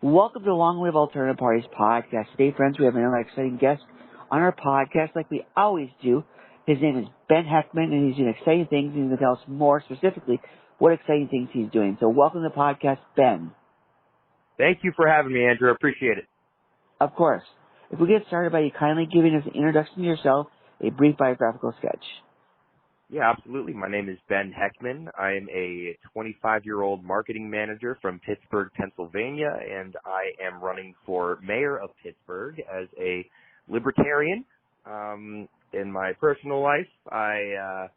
Welcome to Long Live Alternative Parties podcast. Today, friends, we have another exciting guest on our podcast like we always do. His name is Ben Heckman, and he's doing exciting things, and he's going to tell us more specifically what exciting things he's doing. So welcome to the podcast, Ben. Thank you for having me, Andrew. I appreciate it. Of course. If we get started by you kindly giving us an introduction to yourself, a brief biographical sketch. Yeah, absolutely. My name is Ben Heckman. I am a 25-year-old marketing manager from Pittsburgh, Pennsylvania, and I am running for mayor of Pittsburgh as a Libertarian. In my personal life, I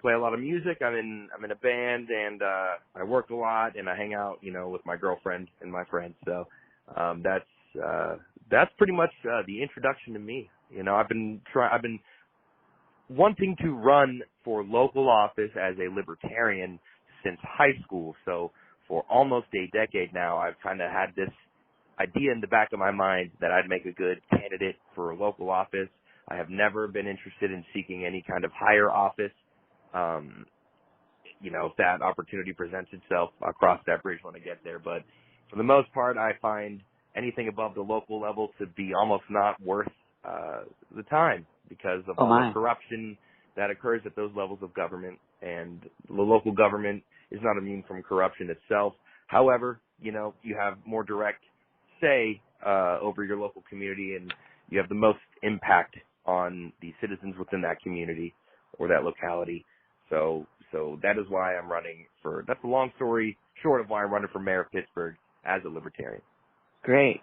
play a lot of music. I'm in a band, and I work a lot, and I hang out, with my girlfriend and my friends. So that's pretty much the introduction to me. I've been wanting to run for local office as a Libertarian since high school. So for almost a decade now, I've kind of had this idea in the back of my mind that I'd make a good candidate for a local office. I have never been interested in seeking any kind of higher office. If that opportunity presents itself, I'll cross that bridge when I get there. But for the most part, I find anything above the local level to be almost not worth the time because of all the corruption that occurs at those levels of government, and the local government is not immune from corruption itself. However, you have more direct say over your local community, and you have the most impact on the citizens within that community or that locality. So that is why I'm running for, that's a long story short of why I'm running for mayor of Pittsburgh as a Libertarian. Great.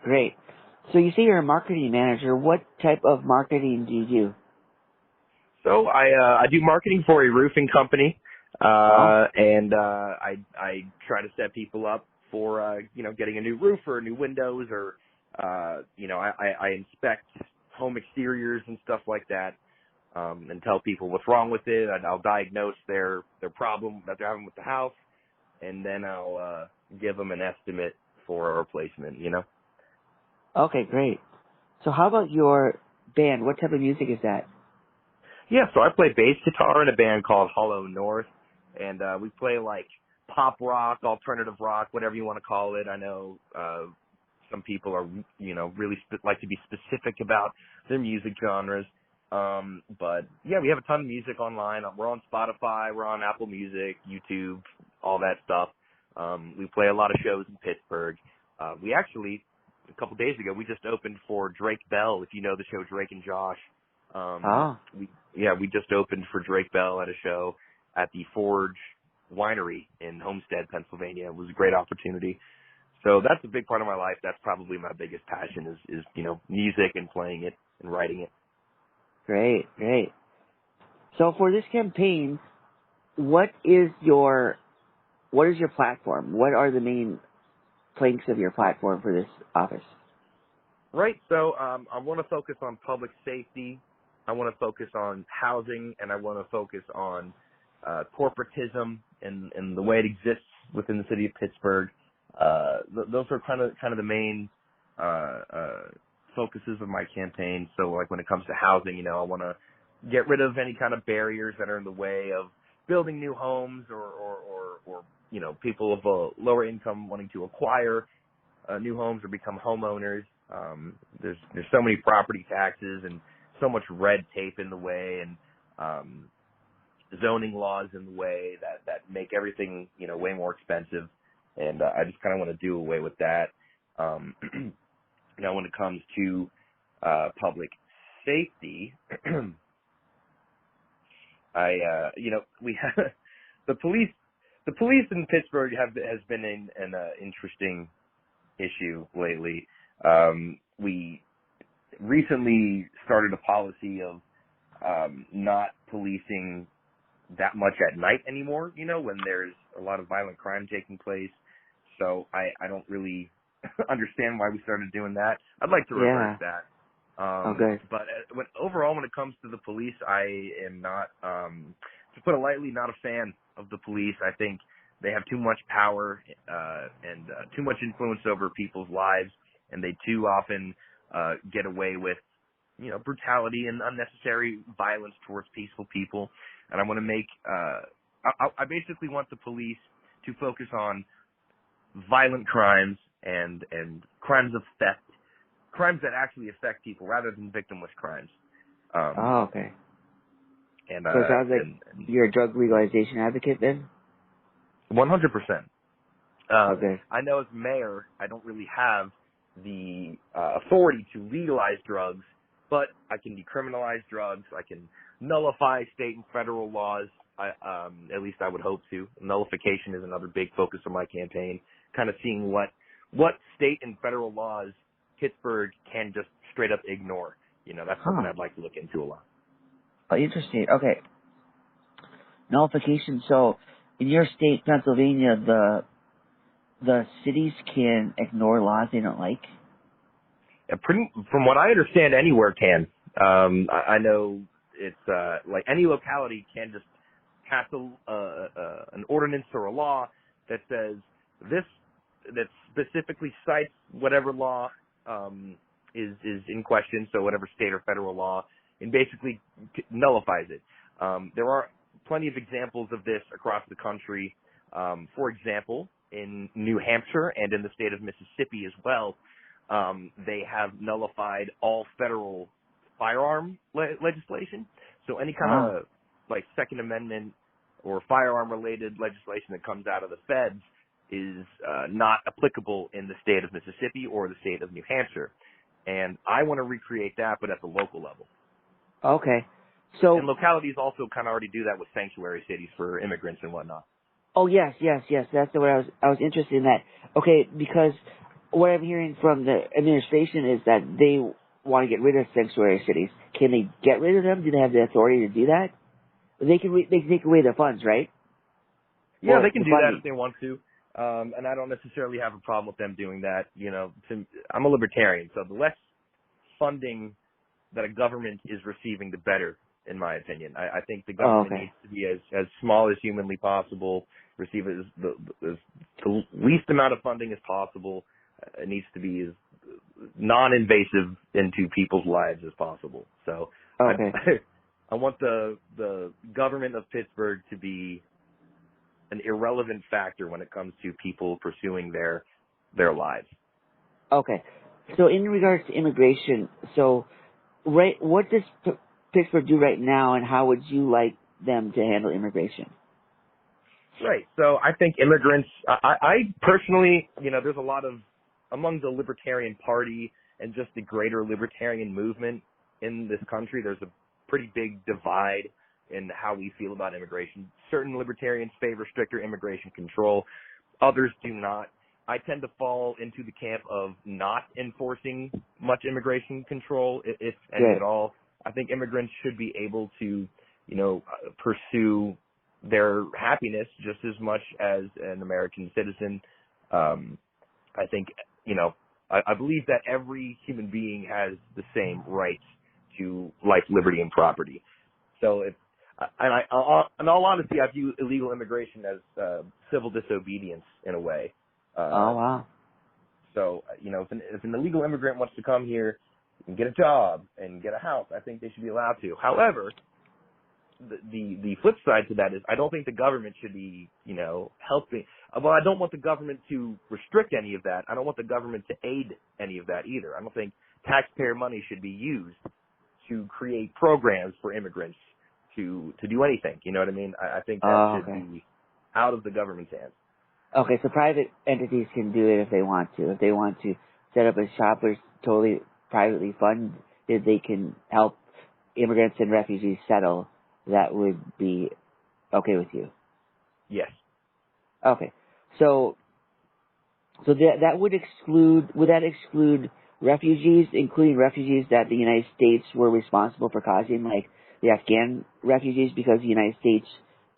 So you say you're a marketing manager. What type of marketing do you do? So I do marketing for a roofing company, and I try to set people up for getting a new roof or new windows, or I inspect home exteriors and stuff like that, and tell people what's wrong with it, and I'll diagnose their problem that they're having with the house, and then I'll give them an estimate for a replacement. Okay, great. So how about your band? What type of music is that? Yeah, so I play bass guitar in a band called Hollow North, and we play like pop rock, alternative rock, whatever you want to call it. I know some people are, really like to be specific about their music genres. But yeah, we have a ton of music online. We're on Spotify, we're on Apple Music, YouTube, all that stuff. We play a lot of shows in Pittsburgh. We actually, a couple days ago, we just opened for Drake Bell, if you know the show Drake and Josh. We just opened for Drake Bell at a show at the Forge Winery in Homestead, Pennsylvania. It was a great opportunity. So that's a big part of my life. That's probably my biggest passion is music and playing it and writing it. Great. So for this campaign, what is your platform? What are the main planks of your platform for this office? Right. So I want to focus on public safety. I want to focus on housing, and I want to focus on corporatism and the way it exists within the city of Pittsburgh. Those are kind of the main focuses of my campaign. So like when it comes to housing, I want to get rid of any kind of barriers that are in the way of building new homes or people of a lower income wanting to acquire new homes or become homeowners. There's so many property taxes and so much red tape in the way, and zoning laws in the way that make everything, way more expensive. And I just kind of want to do away with that. When it comes to public safety, we have the police. The police in Pittsburgh has been an interesting issue lately. We recently started a policy of not policing that much at night anymore, when there's a lot of violent crime taking place. So I don't really understand why we started doing that. I'd like to reverse that. Okay. But overall, when it comes to the police, I am not, to put it lightly, not a fan of the police. I think they have too much power and too much influence over people's lives, and they too often get away with, brutality and unnecessary violence towards peaceful people. And I want to make, I basically want the police to focus on violent crimes and crimes of theft, crimes that actually affect people rather than victimless crimes. Okay. And So it sounds like you're a drug legalization advocate then? 100%. Okay. I know as mayor, I don't really have the authority to legalize drugs, but I can decriminalize drugs. I can nullify state and federal laws. At least I would hope to. Nullification is another big focus of my campaign, kind of seeing what state and federal laws Pittsburgh can just straight up ignore. That's something I'd like to look into a lot. Oh, interesting. Okay. Nullification. So in your state, Pennsylvania, the cities can ignore laws they don't like? From what I understand, anywhere can. I know it's like any locality can just pass an ordinance or a law that says that specifically cites whatever law is in question, so whatever state or federal law, and basically nullifies it. There are plenty of examples of this across the country. For example, in New Hampshire and in the state of Mississippi as well, they have nullified all federal firearm legislation. So any kind of like Second Amendment or firearm-related legislation that comes out of the feds is not applicable in the state of Mississippi or the state of New Hampshire. And I want to recreate that, but at the local level. Okay. So, and localities also kind of already do that with sanctuary cities for immigrants and whatnot. Oh, yes. That's what I was interested in that. Okay, because what I'm hearing from the administration is that they want to get rid of sanctuary cities. Can they get rid of them? Do they have the authority to do that? They can take away the funds, right? Yeah, or they can the do funding. that if they want to. And I don't necessarily have a problem with them doing that. I'm a libertarian, so the less funding that a government is receiving, the better, in my opinion. I think the government needs to be as small as humanly possible, receive the least amount of funding as possible. It needs to be as non-invasive into people's lives as possible. So I want the government of Pittsburgh to be an irrelevant factor when it comes to people pursuing their lives. Okay. So in regards to immigration, what does Pittsburgh do right now, and how would you like them to handle immigration? Right. So I think immigrants, I personally, there's a lot of, among the Libertarian Party and just the greater Libertarian movement in this country, there's a pretty big divide in how we feel about immigration. Certain Libertarians favor stricter immigration control. Others do not. I tend to fall into the camp of not enforcing much immigration control, if any at all. I think immigrants should be able to, pursue their happiness just as much as an American citizen. I think, I believe that every human being has the same rights to life, liberty, and property. So in all honesty, I view illegal immigration as civil disobedience in a way. Oh, wow. So, if an illegal immigrant wants to come here and get a job and get a house, I think they should be allowed to. However, the flip side to that is I don't think the government should be, helping. Well, I don't want the government to restrict any of that. I don't want the government to aid any of that either. I don't think taxpayer money should be used to create programs for immigrants to do anything. You know what I mean? I think that should be out of the government's hands. Okay, so private entities can do it if they want to. If they want to set up a shop that's totally privately funded, they can help immigrants and refugees settle. That would be okay with you? Yes. Okay. So that would that exclude refugees, including refugees that the United States were responsible for causing, like the Afghan refugees, because the United States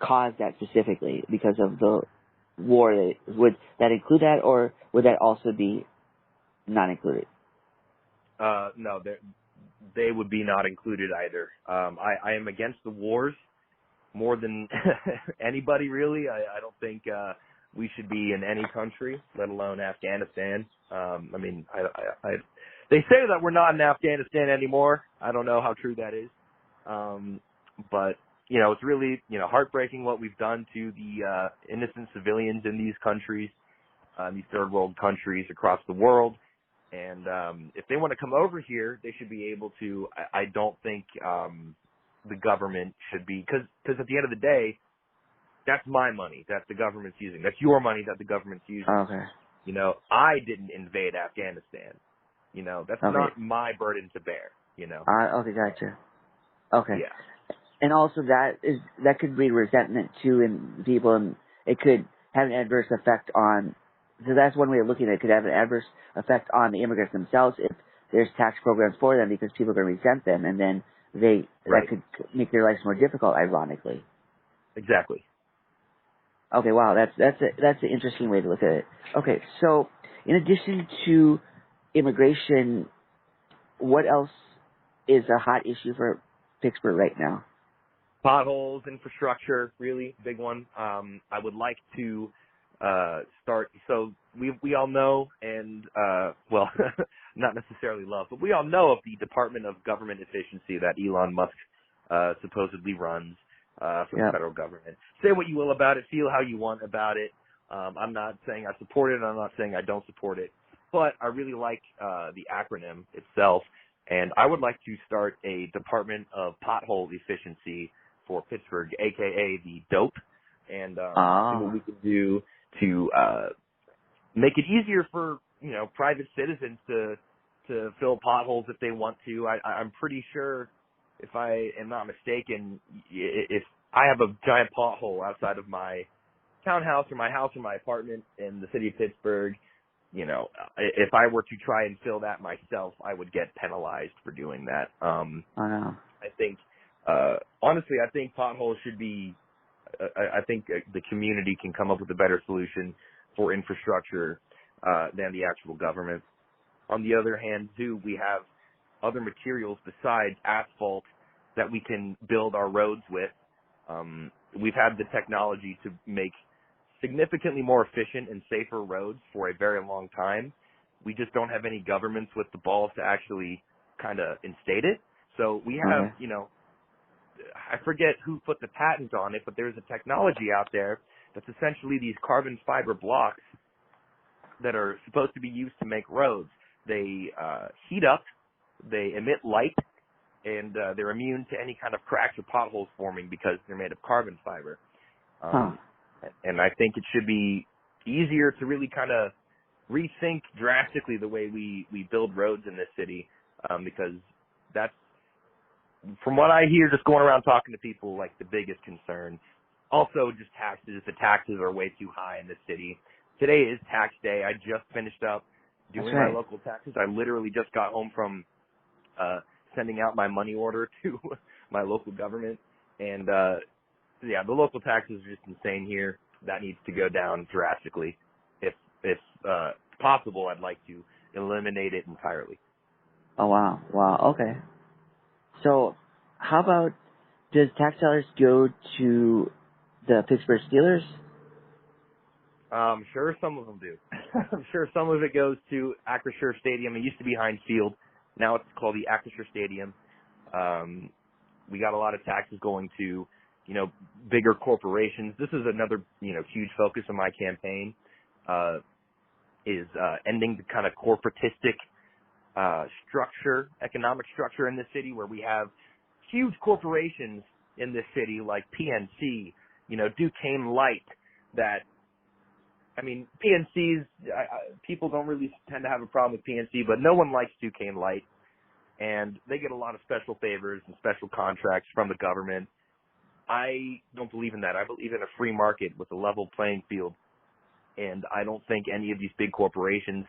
caused that specifically because of the war? Would that include that, or would that also be not included? No, they would be not included either. I am against the wars more than anybody, really. I don't think we should be in any country, let alone Afghanistan. They say that we're not in Afghanistan anymore. I don't know how true that is. But, it's really, heartbreaking what we've done to the innocent civilians in these countries. these third world countries across the world. And if they want to come over here, they should be able to. I don't think the government should be, because at the end of the day, that's my money that the government's using. That's your money that the government's using. Okay. You know, I didn't invade Afghanistan. You know, that's Okay. not my burden to bear. You know. Okay, gotcha. Okay. Yeah. And also that could breed resentment too in people, and it could have an adverse effect on. So that's one way of looking at it. It could have an adverse effect on the immigrants themselves if there's tax programs for them, because people are going to resent them, and then Right. that could make their lives more difficult. Ironically. Exactly. Okay. Wow. That's an interesting way to look at it. Okay. So in addition to immigration, what else is a hot issue for Pittsburgh right now? Potholes, infrastructure, really big one. I would like to start. So we all know, and well, not necessarily love, but we all know of the Department of Government Efficiency that Elon Musk supposedly runs for the federal government. Say what you will about it, feel how you want about it. I'm not saying I support it, and I'm not saying I don't support it, but I really like the acronym itself, and I would like to start a Department of Pothole Efficiency for Pittsburgh, aka the DOPE, and see what we can do to make it easier for, you know, private citizens to fill potholes if they want to. I'm pretty sure, if I am not mistaken, if I have a giant pothole outside of my townhouse or my house or my apartment in the city of Pittsburgh, you know, if I were to try and fill that myself, I would get penalized for doing that. I think, honestly, I think potholes should be, I think the community can come up with a better solution for infrastructure than the actual government. On the other hand, too, we have other materials besides asphalt that we can build our roads with. We've had the technology to make significantly more efficient and safer roads for a very long time. We just don't have any governments with the balls to actually kind of instate it. So we have, you know, I forget who put the patent on it, but there's a technology out there that's essentially these carbon fiber blocks that are supposed to be used to make roads. They heat up, they emit light, and they're immune to any kind of cracks or potholes forming because they're made of carbon fiber. And I think it should be easier to really kind of rethink drastically the way we build roads in this city, because that's, from what I hear, just going around talking to people, like the biggest concern. Also, just taxes. The taxes are way too high in this city. Today is tax day. I just finished up doing my local taxes. I literally just got home from sending out my money order to my local government. And, yeah, the local taxes are just insane here. That needs to go down drastically. If possible, I'd like to eliminate it entirely. Oh, wow. Wow. Okay. So, how about, does tax dollars go to the Pittsburgh Steelers? I'm sure some of them do. I'm sure some of it goes to Acrisure Stadium. It used to be Heinz Field. Now it's called the Acrisure Stadium. We got a lot of taxes going to, you know, bigger corporations. This is another, you know, huge focus of my campaign, is ending the kind of corporatistic structure, economic structure in the city, where we have huge corporations in this city like PNC, you know, Duquesne Light, that, I mean, PNC's, people don't really tend to have a problem with PNC, but no one likes Duquesne Light, and they get a lot of special favors and special contracts from the government. I don't believe in that. I believe in a free market with a level playing field, and I don't think any of these big corporations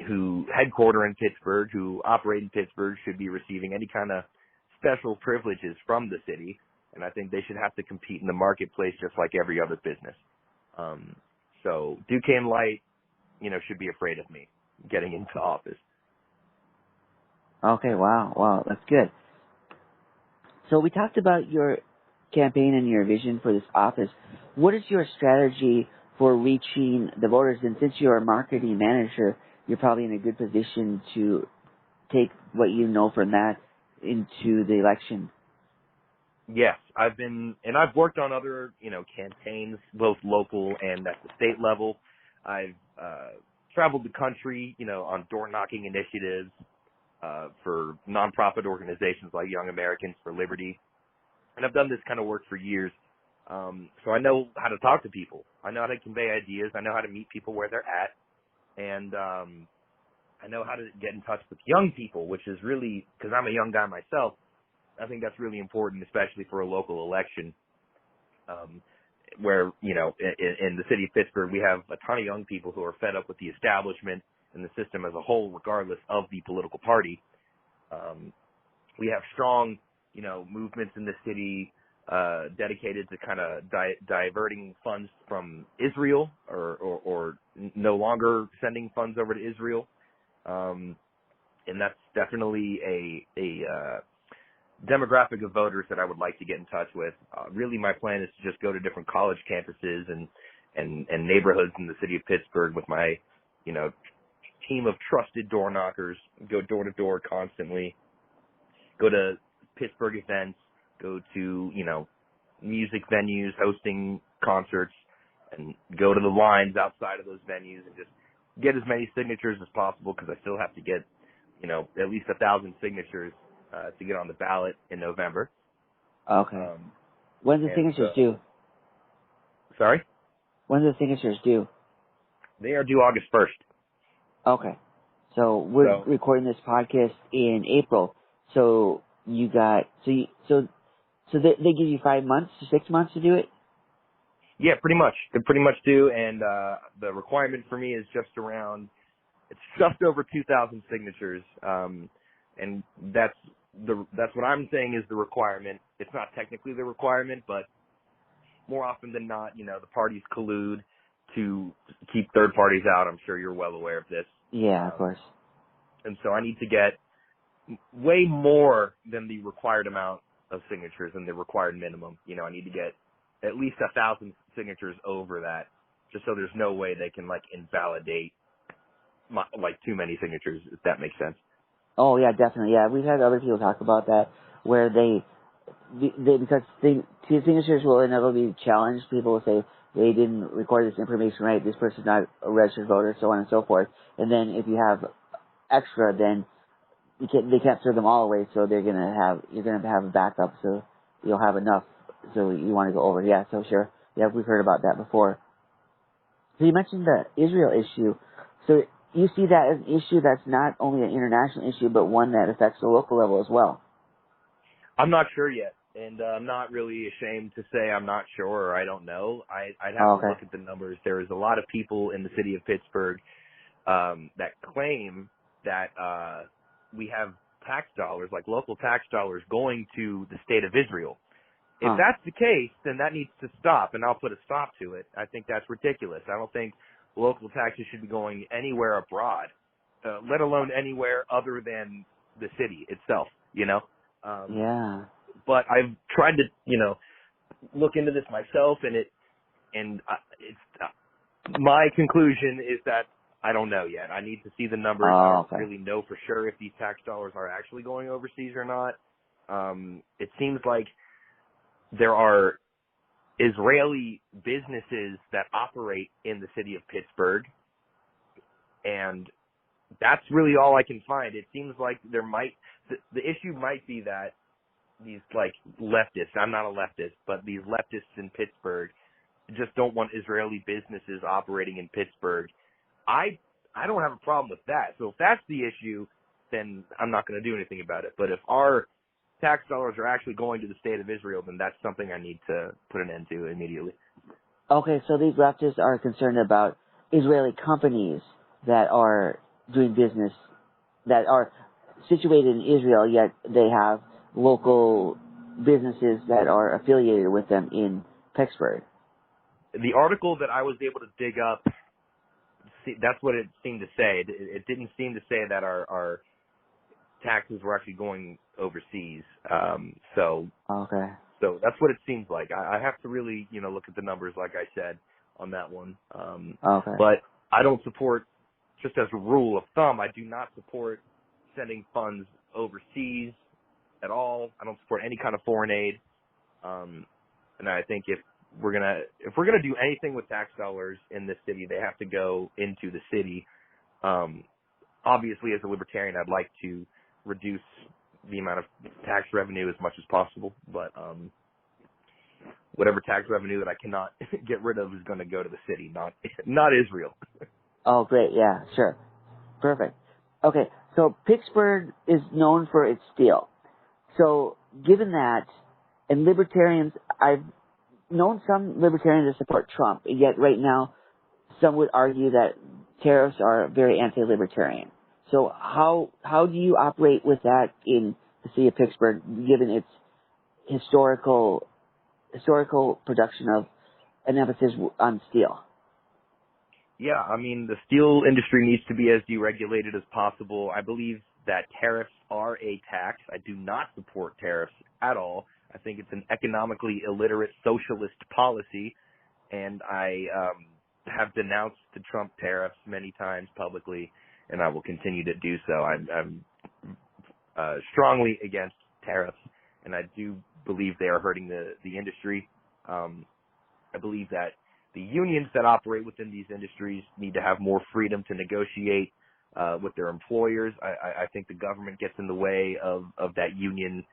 who headquarter in Pittsburgh, who operate in Pittsburgh, should be receiving any kind of special privileges from the city, and I think they should have to compete in the marketplace just like every other business. So Duquesne Light, you know, should be afraid of me getting into office. Okay, wow, that's good. So we talked about your campaign and your vision for this office. What is your strategy for reaching the voters? And since you're a marketing manager, you're probably in a good position to take what you know from that into the election. Yes, I've worked on other, you know, campaigns, both local and at the state level. I've traveled the country, on door knocking initiatives for nonprofit organizations like Young Americans for Liberty. And I've done this kind of work for years. So I know how to talk to people. I know how to convey ideas. I know how to meet people where they're at. And I know how to get in touch with young people, which is really, because I'm a young guy myself, I think that's really important, especially for a local election, where, in the city of Pittsburgh, we have a ton of young people who are fed up with the establishment and the system as a whole, regardless of the political party. We have strong, movements in the city dedicated to kind of diverting funds from Israel or no longer sending funds over to Israel. And that's definitely a demographic of voters that I would like to get in touch with. Really, my plan is to just go to different college campuses and neighborhoods in the city of Pittsburgh with my, team of trusted door knockers, go door to door constantly, go to Pittsburgh events, go to, music venues, hosting concerts, and go to the lines outside of those venues and just get as many signatures as possible, because I still have to get, at least 1,000 signatures to get on the ballot in November. Okay. When do the signatures due? Sorry? When do the signatures due? They are due August 1st. Okay. So we're recording this podcast in April. So you got so they give you 5 months, 6 months to do it? Yeah, pretty much. They pretty much do, and the requirement for me is just over 2,000 signatures, and that's what I'm saying is the requirement. It's not technically the requirement, but more often than not, the parties collude to keep third parties out. I'm sure you're well aware of this. Yeah, of course. And so I need to get way more than the required amount of signatures and the required minimum. I need to get at least 1,000 signatures over that, just so there's no way they can invalidate too many signatures, if that makes sense. Oh yeah, definitely. Yeah, we've had other people talk about that, where because signatures will inevitably be challenged. People will say they didn't record this information right. This person's not a registered voter, so on and so forth. And then if you have extra, then they can't throw them all away. So you're gonna have a backup, so you'll have enough. So you want to go over. Yeah, so sure. Yeah, we've heard about that before. So you mentioned the Israel issue. So you see that as an issue that's not only an international issue, but one that affects the local level as well. I'm not sure yet, and I'm not really ashamed to say I'm not sure or I don't know. I'd have to look at the numbers. There is a lot of people in the city of Pittsburgh that claim that we have tax dollars, local tax dollars, going to the state of Israel. If that's the case, then that needs to stop, and I'll put a stop to it. I think that's ridiculous. I don't think local taxes should be going anywhere abroad, let alone anywhere other than the city itself, Yeah. But I've tried to, look into this myself, and my conclusion is that I don't know yet. I need to see the numbers. I don't really know for sure if these tax dollars are actually going overseas or not. It seems like there are Israeli businesses that operate in the city of Pittsburgh, and that's really all I can find. It seems like the issue might be that these leftists, I'm not a leftist, but these leftists in Pittsburgh just don't want Israeli businesses operating in Pittsburgh. I don't have a problem with that. So if that's the issue, then I'm not going to do anything about it. But if our tax dollars are actually going to the state of Israel, then that's something I need to put an end to immediately. Okay, so these leftists are concerned about Israeli companies that are doing business, that are situated in Israel, yet they have local businesses that are affiliated with them in Pittsburgh. The article that I was able to dig up, that's what it seemed to say. It didn't seem to say that our taxes were actually going overseas. So that's what it seems like. I have to really, look at the numbers, like I said, on that one. But I don't support, just as a rule of thumb, I do not support sending funds overseas at all. I don't support any kind of foreign aid. And I think if if we're gonna do anything with tax dollars in this city, they have to go into the city. Obviously, as a libertarian, I'd like to reduce the amount of tax revenue as much as possible, but whatever tax revenue that I cannot get rid of is going to go to the city, not Israel. Oh, great. Yeah, sure. Perfect. Okay, so Pittsburgh is known for its steel. So given that, and libertarians, I've known some libertarians to support Trump, yet right now some would argue that tariffs are very anti-libertarian. So how do you operate with that in the city of Pittsburgh, given its historical production of an emphasis on steel? Yeah, I mean, the steel industry needs to be as deregulated as possible. I believe that tariffs are a tax. I do not support tariffs at all. I think it's an economically illiterate socialist policy, and I have denounced the Trump tariffs many times publicly, and I will continue to do so. I'm strongly against tariffs, and I do believe they are hurting the industry. I believe that the unions that operate within these industries need to have more freedom to negotiate with their employers. I think the government gets in the way of that union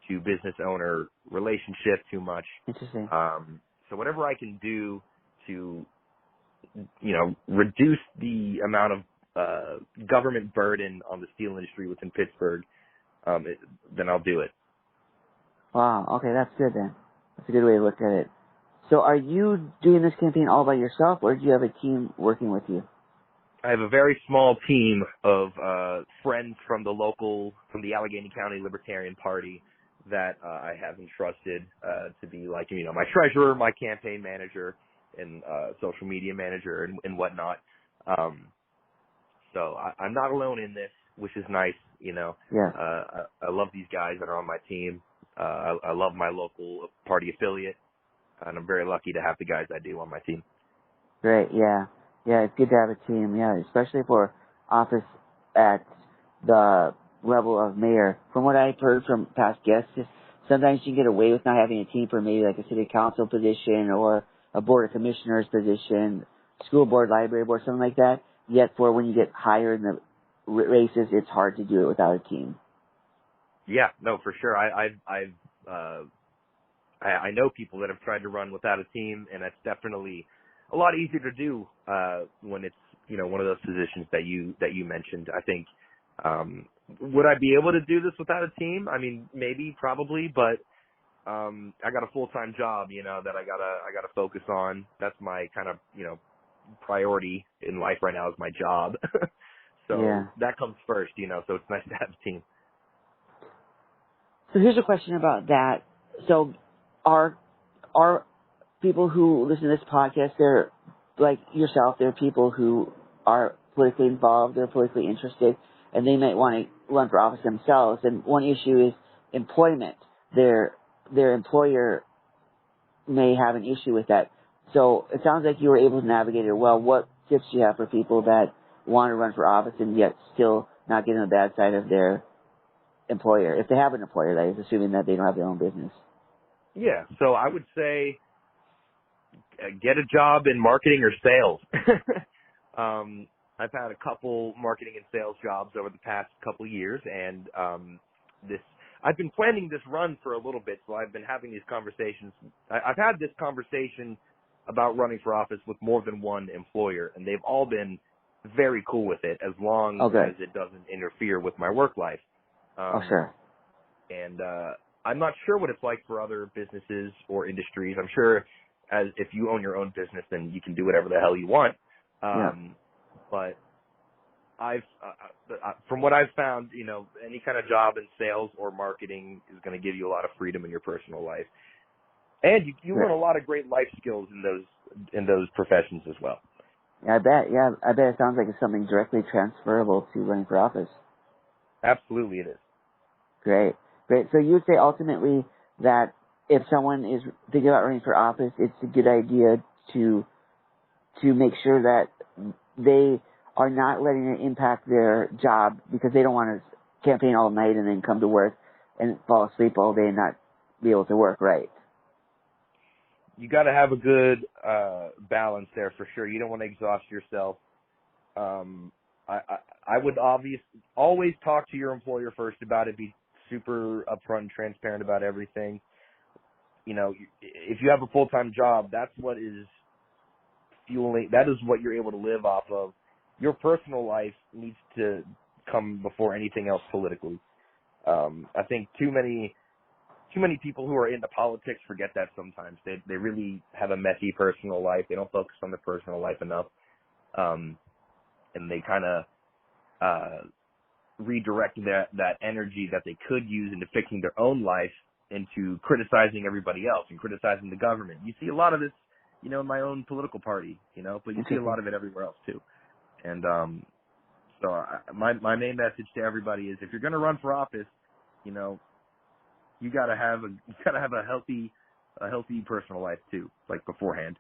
to business owner relationship too much. Interesting. So whatever I can do to, reduce the amount of government burden on the steel industry within Pittsburgh, then I'll do it. Wow. Okay, that's good then. That's a good way to look at it. So are you doing this campaign all by yourself, or do you have a team working with you? I have a very small team of friends from the Allegheny County Libertarian Party that I have entrusted to be like, my treasurer, my campaign manager, and social media manager and whatnot. So I'm not alone in this, which is nice, Yeah. I love these guys that are on my team. I love my local party affiliate, and I'm very lucky to have the guys I do on my team. Great, yeah. Yeah, it's good to have a team, yeah, especially for office at the level of mayor. From what I've heard from past guests, sometimes you can get away with not having a team for maybe like a city council position or a board of commissioners position, school board, library board, something like that. Yet for when you get higher in the races, it's hard to do it without a team. Yeah, no, for sure. I know people that have tried to run without a team, and that's definitely a lot easier to do when it's one of those positions that you mentioned. I think would I be able to do this without a team? I mean, maybe, probably, but I got a full-time job, that I gotta focus on. That's my kind of priority in life right now is my job. So yeah. That comes first, so it's nice to have a team. So here's a question about that. So are people who listen to this podcast, they're like yourself, they're people who are politically involved, they're politically interested, and they might want to run for office themselves. And one issue is employment. Their employer may have an issue with that. So it sounds like you were able to navigate it well. What tips do you have for people that want to run for office and yet still not get on the bad side of their employer, if they have an employer, that is, assuming that they don't have their own business? Yeah, so I would say get a job in marketing or sales. I've had a couple marketing and sales jobs over the past couple years, and I've been planning this run for a little bit, so I've been having these conversations. I've had this conversation about running for office with more than one employer, and they've all been very cool with it as long as it doesn't interfere with my work life. Sure. And I'm not sure what it's like for other businesses or industries. I'm sure if you own your own business, then you can do whatever the hell you want. But from what I've found, any kind of job in sales or marketing is going to give you a lot of freedom in your personal life, and you learn a lot of great life skills in those professions as well. Yeah, I bet. Yeah, I bet it sounds like it's something directly transferable to running for office. Absolutely, it is. Great. So you would say ultimately that if someone is thinking about running for office, it's a good idea to make sure that they are not letting it impact their job, because they don't want to campaign all night and then come to work and fall asleep all day and not be able to work, right? you got to have a good balance there for sure. You don't want to exhaust yourself. I would always talk to your employer first about it. Be super upfront and transparent about everything. You know, if you have a full-time job, that's what is fueling. That is what you're able to live off of. Your personal life needs to come before anything else politically. I think too many people who are into politics forget that sometimes. They really have a messy personal life. They don't focus on their personal life enough. And they kind of redirect that energy that they could use into fixing their own life into criticizing everybody else and criticizing the government. You see a lot of this, you know, in my own political party, you know, but you see a lot of it everywhere else too. And so my main message to everybody is, if you're going to run for office, you know, you gotta have a healthy personal life too, like beforehand.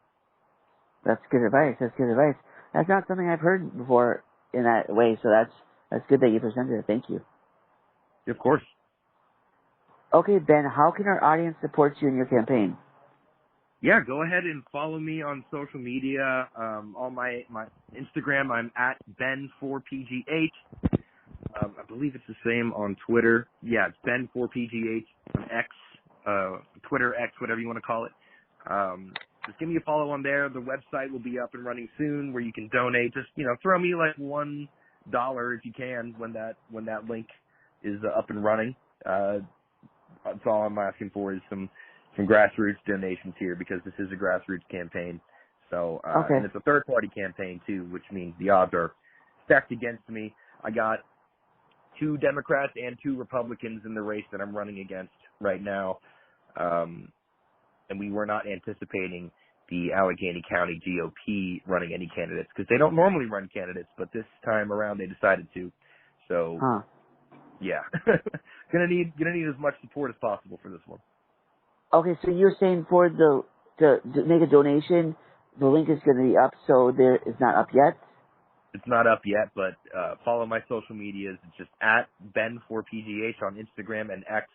That's good advice. That's not something I've heard before in that way, so that's good that you presented it. Thank you. Of course. Okay, Ben, how can our audience support you in your campaign? Yeah, go ahead and follow me on social media. On my Instagram, I'm at Ben4PGH. I believe it's the same on Twitter. Yeah, it's Ben4PGH on X, Twitter, X, whatever you want to call it. Just give me a follow on there. The website will be up and running soon, where you can donate. Just, you know, throw me like $1 if you can when that link is up and running. That's all I'm asking for is some grassroots donations here, because this is a grassroots campaign. So, okay. And it's a third-party campaign too, which means the odds are stacked against me. I got 2 Democrats and 2 Republicans in the race that I'm running against right now. And we were not anticipating the Allegheny County GOP running any candidates, because they don't normally run candidates, but this time around they decided to. So, yeah, gonna need as much support as possible for this one. Okay, so you're saying for to make a donation, the link is going to be up, so it's not up yet? It's not up yet, but follow my social medias. It's just at Ben4PGH on Instagram and X.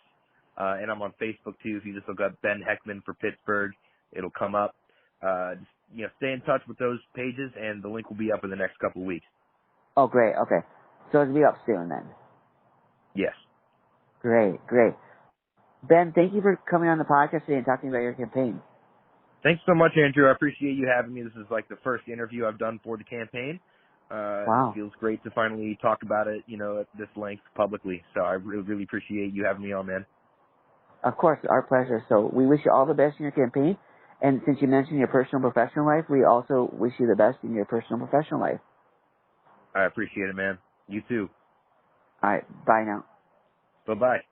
And I'm on Facebook too. If you just look up Ben Heckman for Pittsburgh, it'll come up. Just, you know, stay in touch with those pages, and the link will be up in the next couple of weeks. Oh, great. Okay. So it'll be up soon then. Yes. Great. Ben, thank you for coming on the podcast today and talking about your campaign. Thanks so much, Andrew. I appreciate you having me. This is like the first interview I've done for the campaign. Wow. It feels great to finally talk about it, you know, at this length publicly. So I really appreciate you having me on, man. Of course, our pleasure. So we wish you all the best in your campaign. And since you mentioned your personal and professional life, we also wish you the best in your personal and professional life. I appreciate it, man. You too. All right. Bye now. Bye-bye.